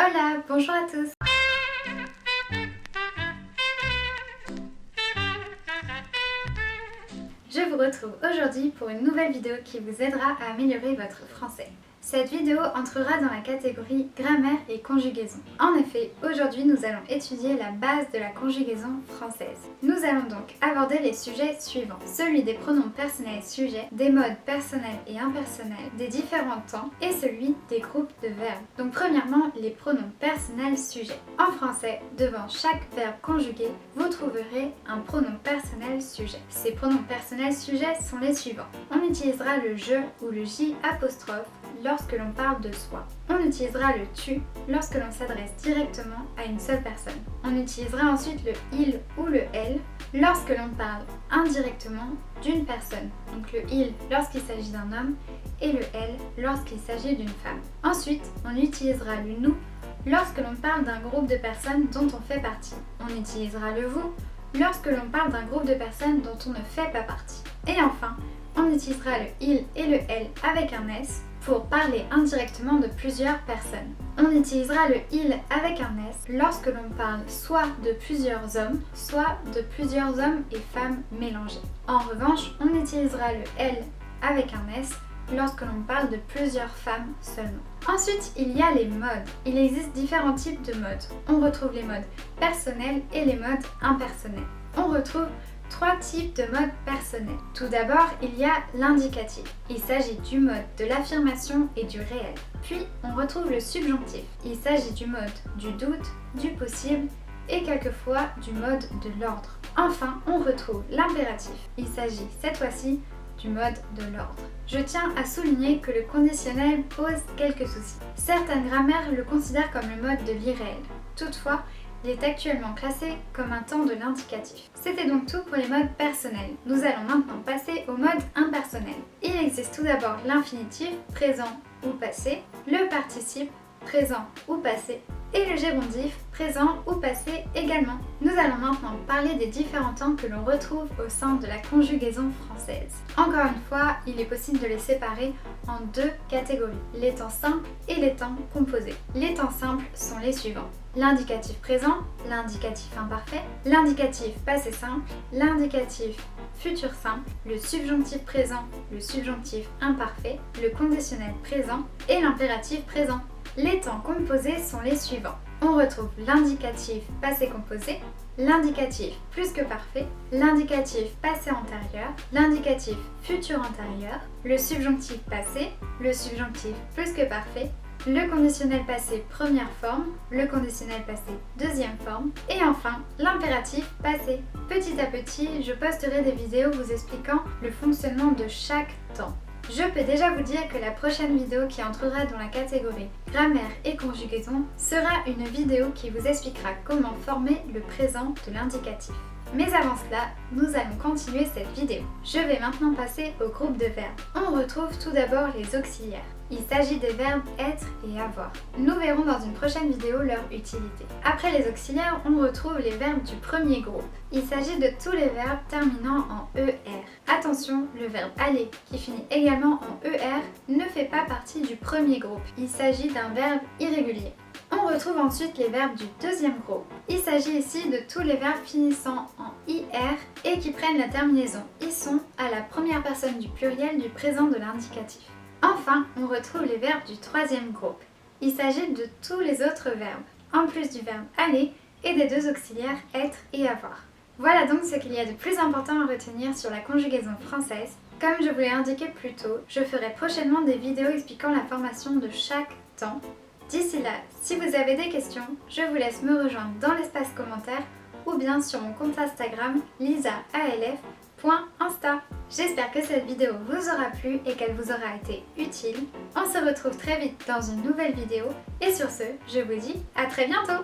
Hola, bonjour à tous. Je vous retrouve aujourd'hui pour une nouvelle vidéo qui vous aidera à améliorer votre français. Cette vidéo entrera dans la catégorie grammaire et conjugaison. En effet, aujourd'hui nous allons étudier la base de la conjugaison française. Nous allons donc aborder les sujets suivants. Celui des pronoms personnels sujets, des modes personnels et impersonnels, des différents temps et celui des groupes de verbes. Donc premièrement, les pronoms personnels sujets. En français, devant chaque verbe conjugué, vous trouverez un pronom personnel sujet. Ces pronoms personnels sujets sont les suivants. On utilisera le je ou le j apostrophe lorsque l'on parle de soi. On utilisera le tu lorsque l'on s'adresse directement à une seule personne. On utilisera ensuite le il ou le elle lorsque l'on parle indirectement d'une personne. Donc le il lorsqu'il s'agit d'un homme et le elle lorsqu'il s'agit d'une femme. Ensuite, on utilisera le nous lorsque l'on parle d'un groupe de personnes dont on fait partie. On utilisera le vous lorsque l'on parle d'un groupe de personnes dont on ne fait pas partie. Et enfin, on utilisera le il et le elle avec un s pour parler indirectement de plusieurs personnes. On utilisera le il avec un s lorsque l'on parle soit de plusieurs hommes, soit de plusieurs hommes et femmes mélangés. En revanche, on utilisera le elle avec un s lorsque l'on parle de plusieurs femmes seulement. Ensuite, il y a les modes. Il existe différents types de modes. On retrouve les modes personnels et les modes impersonnels. On retrouve trois types de modes personnels. Tout d'abord, il y a l'indicatif. Il s'agit du mode de l'affirmation et du réel. Puis, on retrouve le subjonctif. Il s'agit du mode du doute, du possible et quelquefois du mode de l'ordre. Enfin, on retrouve l'impératif. Il s'agit cette fois-ci du mode de l'ordre. Je tiens à souligner que le conditionnel pose quelques soucis. Certaines grammaires le considèrent comme le mode de l'irréel. Toutefois, il est actuellement classé comme un temps de l'indicatif. C'était donc tout pour les modes personnels. Nous allons maintenant passer au mode impersonnel. Il existe tout d'abord l'infinitif, présent ou passé, le participe, présent ou passé, et le gérondif, présent ou passé également. Nous allons maintenant parler des différents temps que l'on retrouve au sein de la conjugaison française. Encore une fois, il est possible de les séparer en deux catégories, les temps simples et les temps composés. Les temps simples sont les suivants. L'indicatif présent, l'indicatif imparfait, l'indicatif passé simple, l'indicatif futur simple, le subjonctif présent, le subjonctif imparfait, le conditionnel présent et l'impératif présent. Les temps composés sont les suivants. On retrouve l'indicatif passé composé, l'indicatif plus que parfait, l'indicatif passé antérieur, l'indicatif futur antérieur, le subjonctif passé, le subjonctif plus que parfait, le conditionnel passé première forme, le conditionnel passé deuxième forme et enfin l'impératif passé. Petit à petit, je posterai des vidéos vous expliquant le fonctionnement de chaque temps. Je peux déjà vous dire que la prochaine vidéo qui entrera dans la catégorie grammaire et conjugaison sera une vidéo qui vous expliquera comment former le présent de l'indicatif. Mais avant cela, nous allons continuer cette vidéo. Je vais maintenant passer au groupe de verbes. On retrouve tout d'abord les auxiliaires. Il s'agit des verbes être et avoir. Nous verrons dans une prochaine vidéo leur utilité. Après les auxiliaires, on retrouve les verbes du premier groupe. Il s'agit de tous les verbes terminant en ER. Attention, le verbe aller, qui finit également en ER, ne fait pas partie du premier groupe. Il s'agit d'un verbe irrégulier. On retrouve ensuite les verbes du deuxième groupe. Il s'agit ici de tous les verbes finissant en IR et qui prennent la terminaison ISSON à la première personne du pluriel du présent de l'indicatif. Enfin, on retrouve les verbes du troisième groupe. Il s'agit de tous les autres verbes, en plus du verbe aller et des deux auxiliaires être et avoir. Voilà donc ce qu'il y a de plus important à retenir sur la conjugaison française. Comme je vous l'ai indiqué plus tôt, je ferai prochainement des vidéos expliquant la formation de chaque temps. D'ici là, si vous avez des questions, je vous laisse me rejoindre dans l'espace commentaire ou bien sur mon compte Instagram lisaalf.insta. J'espère que cette vidéo vous aura plu et qu'elle vous aura été utile. On se retrouve très vite dans une nouvelle vidéo et sur ce, je vous dis à très bientôt!